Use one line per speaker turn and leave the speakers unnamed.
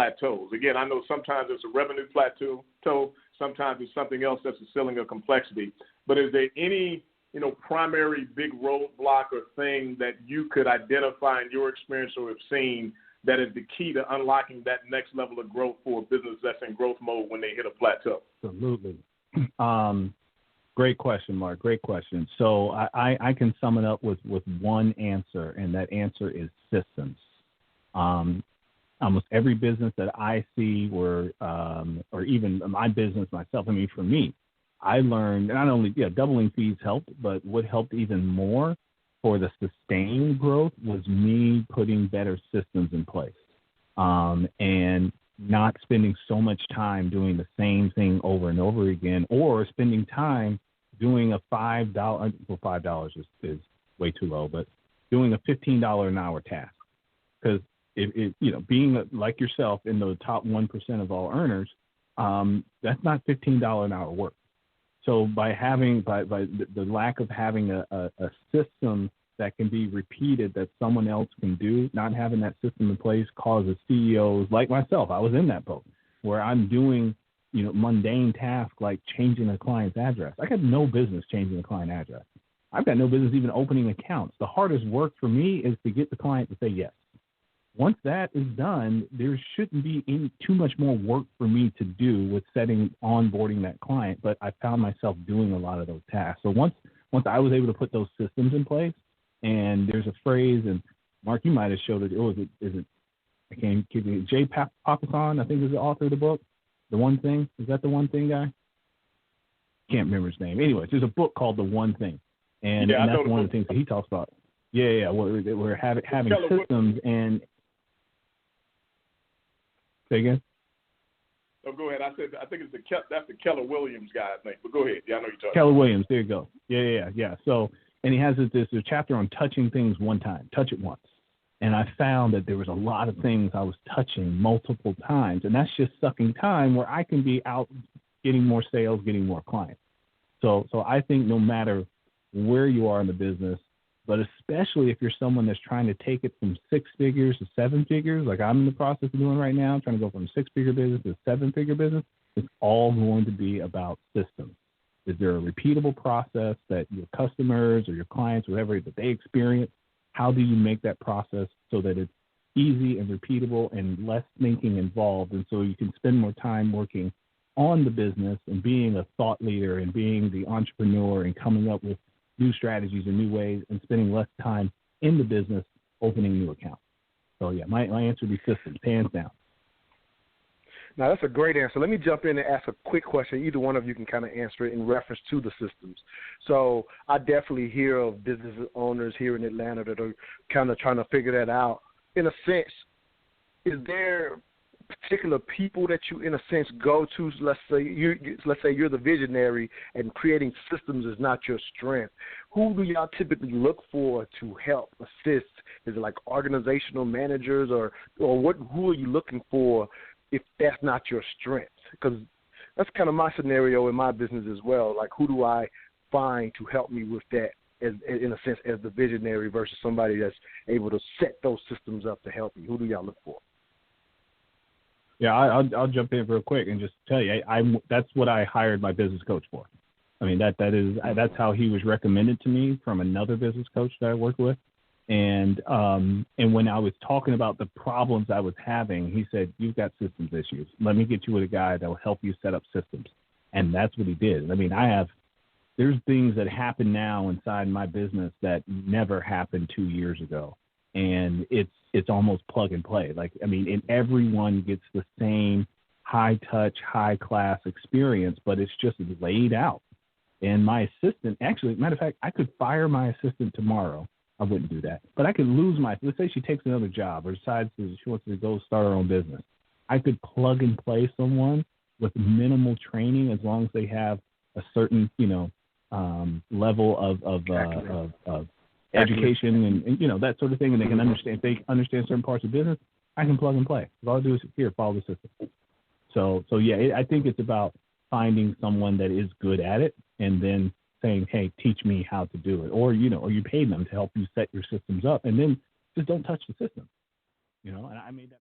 plateaus. Again, I know sometimes it's a revenue plateau, sometimes it's something else that's a ceiling of complexity. But is there any, primary big roadblock or thing that you could identify in your experience or have seen that is the key to unlocking that next level of growth for a business that's in growth mode when they hit a plateau?
Absolutely. Great question, Mark. Great question. So I can sum it up with one answer, and that answer is systems. Almost every business that I see or even my business myself, for me, I learned not only, doubling fees helped, but what helped even more for the sustained growth was me putting better systems in place and not spending so much time doing the same thing over and over again, or spending time doing a $5 is way too low, but doing a $15 an hour task. Because being like yourself in the top 1% of all earners, that's not $15 an hour work. So by the lack of having a system that can be repeated that someone else can do, not having that system in place causes CEOs like myself, I was in that boat, where I'm doing, mundane tasks like changing a client's address. I got no business changing a client address. I've got no business even opening accounts. The hardest work for me is to get the client to say yes. Once that is done, there shouldn't be too much more work for me to do with onboarding that client, but I found myself doing a lot of those tasks. So once I was able to put those systems in place, and there's a phrase, and Mark, you might have showed it. I can't give you, Jay Papasan, I think is the author of the book, The One Thing. Is that The One Thing guy? Can't remember his name. Anyways, there's a book called The One Thing, and that's one of the things that he talks about. Yeah. We're having systems and. Say again?
Oh, go ahead. I think that's the Keller Williams guy, I think. But go ahead. Yeah, I know you're talking.
Keller Williams. There you go. Yeah. So, and he has this chapter on touching things one time. Touch it once. And I found that there was a lot of things I was touching multiple times, and that's just sucking time where I can be out getting more sales, getting more clients. So I think no matter where you are in the business, but especially if you're someone that's trying to take it from 6 figures to 7 figures, like I'm in the process of doing right now, trying to go from 6-figure business to 7-figure business, it's all going to be about systems. Is there a repeatable process that your customers or your clients, whatever that they experience, how do you make that process so that it's easy and repeatable and less thinking involved, and so you can spend more time working on the business and being a thought leader and being the entrepreneur and coming up with new strategies and new ways and spending less time in the business opening new accounts. So, yeah, my answer would be systems, hands down.
Now, that's a great answer. Let me jump in and ask a quick question. Either one of you can kind of answer it in reference to the systems. So I definitely hear of business owners here in Atlanta that are kind of trying to figure that out. In a sense, is there particular people that you, in a sense, go to? Let's say you're the visionary and creating systems is not your strength. Who do y'all typically look for to help assist? Is it like organizational managers or what? Who are you looking for if that's not your strength? Because that's kind of my scenario in my business as well. Like, who do I find to help me with that, as, in a sense, as the visionary versus somebody that's able to set those systems up to help you? Who do y'all look for?
Yeah, I'll jump in real quick and just tell you, that's what I hired my business coach for. I mean, that's how he was recommended to me from another business coach that I work with. And when I was talking about the problems I was having, he said, "You've got systems issues. Let me get you with a guy that will help you set up systems." And that's what he did. I mean, there's things that happen now inside my business that never happened 2 years ago. And it's almost plug and play. Like, I mean, and everyone gets the same high touch, high class experience, but it's just laid out. And my assistant, actually, matter of fact, I could fire my assistant tomorrow. I wouldn't do that, but I could lose let's say she takes another job or decides she wants to go start her own business. I could plug and play someone with minimal training as long as they have a certain, level of education and that sort of thing, and they can understand. If they understand certain parts of business, I can plug and play. All I do is follow the system. So yeah, I think it's about finding someone that is good at it, and then saying, "Hey, teach me how to do it," or you pay them to help you set your systems up, and then just don't touch the system. And I made that.